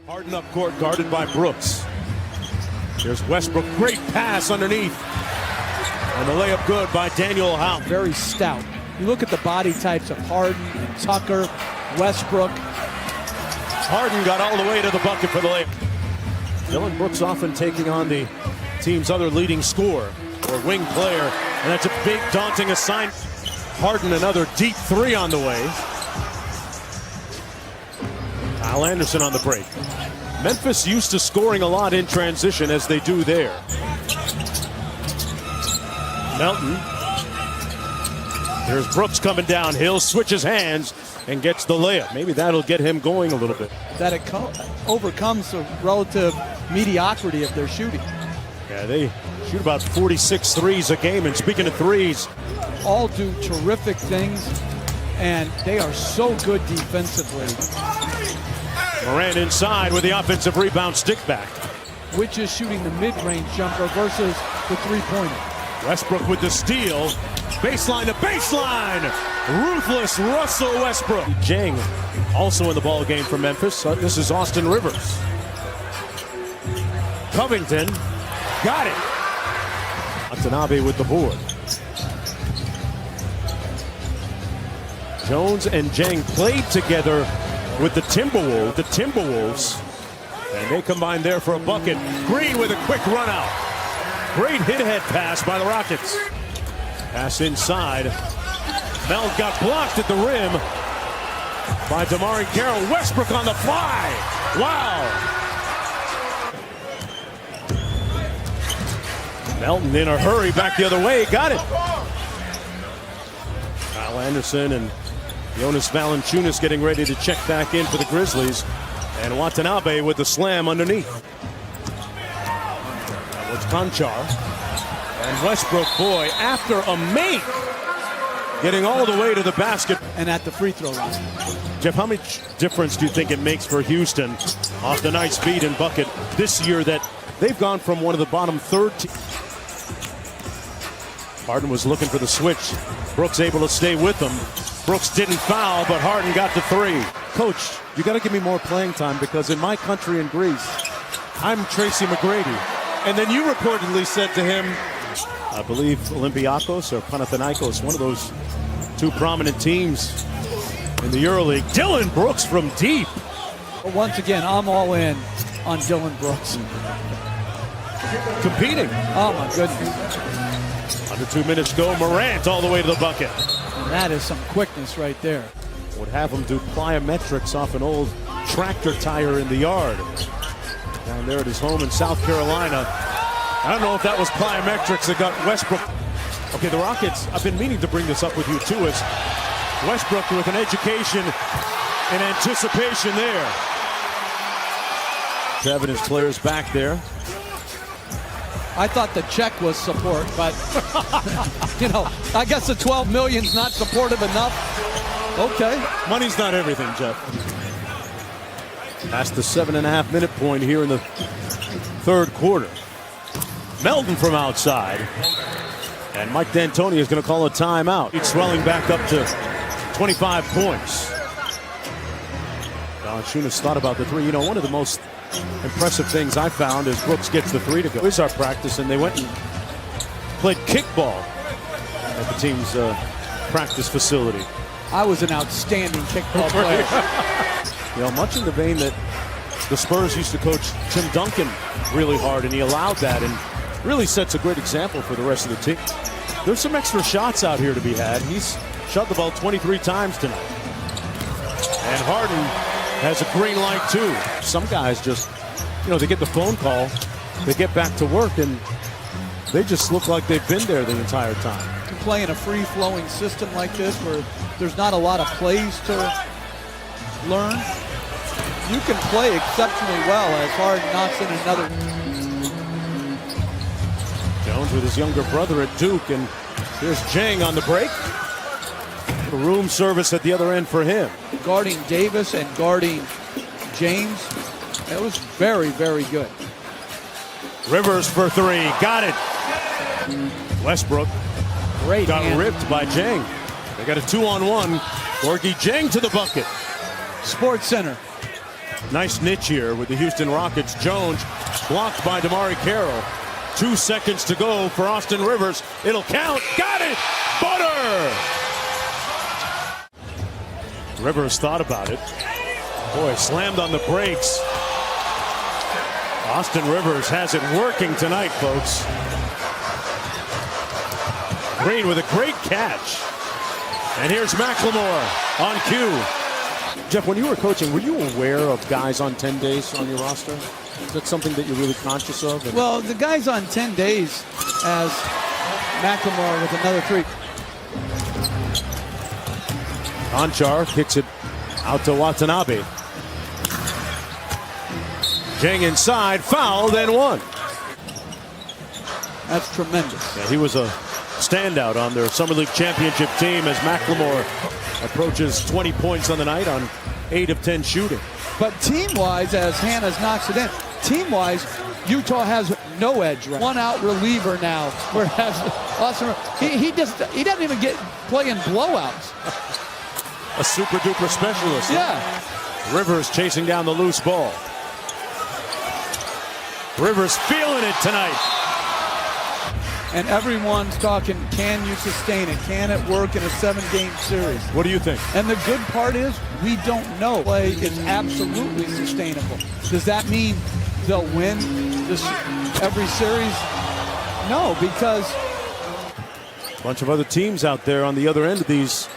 Harden up court, guarded by Brooks. Here's Westbrook, great pass underneath. And the layup good by Daniel Howe. Very stout. You look at the body types of Harden and Tucker, Westbrook. Harden got all the way to the bucket for the layup. Dillon Brooks often taking on the team's other leading scorer or wing player, and that's a big, daunting assignment. Harden, another deep three on the way. Kyle Anderson on the break. Memphis used to scoring a lot in transition, as they do there. Melton. There's Brooks coming downhill, switches hands, and gets the layup. Maybe that'll get him going a little bit. That it overcomes the relative mediocrity of their shooting. Yeah, they shoot about 46 threes a game, and speaking of threes, all do terrific things, and they are so good defensively. Morant inside with the offensive rebound, stick back. Which is shooting the mid-range jumper versus the three-pointer. Westbrook with the steal. Baseline to baseline. Ruthless Russell Westbrook. Jang also in the ball game for Memphis. This is Austin Rivers. Covington got it. Watanabe with the board. Jones and Jang played together with the Timberwolves, and they combined there for a bucket. Green with a quick run out. Great hit-ahead pass by the Rockets. Pass inside. Mel got blocked at the rim by Damari Carroll. Westbrook on the fly. Wow. Melton in a hurry back the other way. Got it. Kyle Anderson and Jonas Valanciunas getting ready to check back in for the Grizzlies. And Watanabe with the slam underneath. That was Conchar. And Westbrook, boy, after a make, getting all the way to the basket. And at the free throw line. Jeff, how much difference do you think it makes for Houston off the nice feed and bucket this year that they've gone from one of the bottom third teams? Harden was looking for the switch. Brooks able to stay with them. Brooks didn't foul, but Harden got the three. Coach, you got to give me more playing time, because in my country in Greece, I'm Tracy McGrady. And then you reportedly said to him, I believe Olympiakos or Panathinaikos, one of those two prominent teams in the EuroLeague. Dillon Brooks from deep. Once again, I'm all in on Dillon Brooks. Competing. Oh, my goodness. Under 2 minutes to go, Morant all the way to the bucket. And that is some quickness right there. Would have him do plyometrics off an old tractor tire in the yard. Down there at his home in South Carolina. I don't know if that was plyometrics that got Westbrook. Okay, the Rockets, I've been meaning to bring this up with you too, is Westbrook with an education and anticipation there. Having his players back there. I thought the check was support, but, you know, I guess the $12 million's not supportive enough. Okay. Money's not everything, Jeff. Past the 7.5 minute point here in the third quarter. Melton from outside. And Mike D'Antoni is going to call a timeout. He's swelling back up to 25 points. Valanciunas thought about the three. You know, one of the most impressive things I found is Brooks gets the three to go. Here's our practice, and they went and played kickball at the team's practice facility. I was an outstanding kickball player. You know, much in the vein that the Spurs used to coach Tim Duncan really hard, and he allowed that and really sets a great example for the rest of the team. There's some extra shots out here to be had. He's shot the ball 23 times tonight. And Harden has a green light too. Some guys just, you know, they get the phone call, they get back to work, and they just look like they've been there the entire time. You play in a free-flowing system like this where there's not a lot of plays to learn. You can play exceptionally well as Harden knocks in another. Jones with his younger brother at Duke, and here's Jang on the break. The room service at the other end for him. Guarding Davis and guarding James, it was very, very good. Rivers for three, got it. Westbrook Great got hand. ripped by Jang. They got a 2-on-1. Gorgie Jang to the bucket. Sports Center. Nice niche here with the Houston Rockets. Jones blocked by DeMarre Carroll. 2 seconds to go for Austin Rivers. It'll count. Got it! Butter! Rivers thought about it. Boy, slammed on the brakes. Austin Rivers has it working tonight, folks. Green with a great catch. And here's McLemore on cue. Jeff, when you were coaching, were you aware of guys on 10 days on your roster? Is that something that you're really conscious of? Well, the guys on 10 days as McLemore with another 3. Conchar kicks it out to Watanabe. Jang inside, foul, then 1. That's tremendous. Yeah, he was a standout on their Summer League championship team as McLemore approaches 20 points on the night on 8 of 10 shooting. But team-wise, as Hannes knocks it in, team-wise, Utah has no edge. Right? One out reliever now, whereas Austin, he doesn't even get playing blowouts. A super-duper specialist. Yeah. Rivers chasing down the loose ball. Rivers feeling it tonight. And everyone's talking, can you sustain it? Can it work in a 7-game series? What do you think? And the good part is, we don't know. Play is absolutely sustainable. Does that mean they'll win this every series? No, because a bunch of other teams out there on the other end of these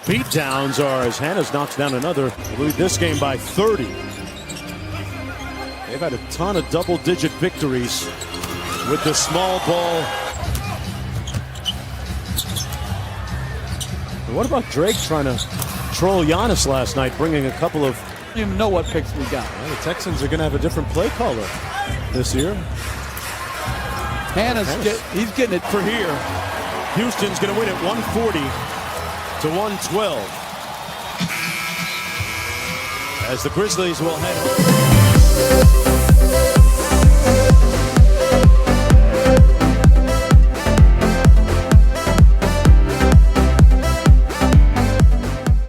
beatdowns are as Hannes knocks down another. They lead this game by 30. They've had a ton of double-digit victories with the small ball. And what about Drake trying to troll Giannis last night, bringing a couple of... I don't even know what picks we got. Well, the Texans are going to have a different play caller this year. Hannes. He's getting it for here. Houston's going to win it 140 to 112. As the Grizzlies will head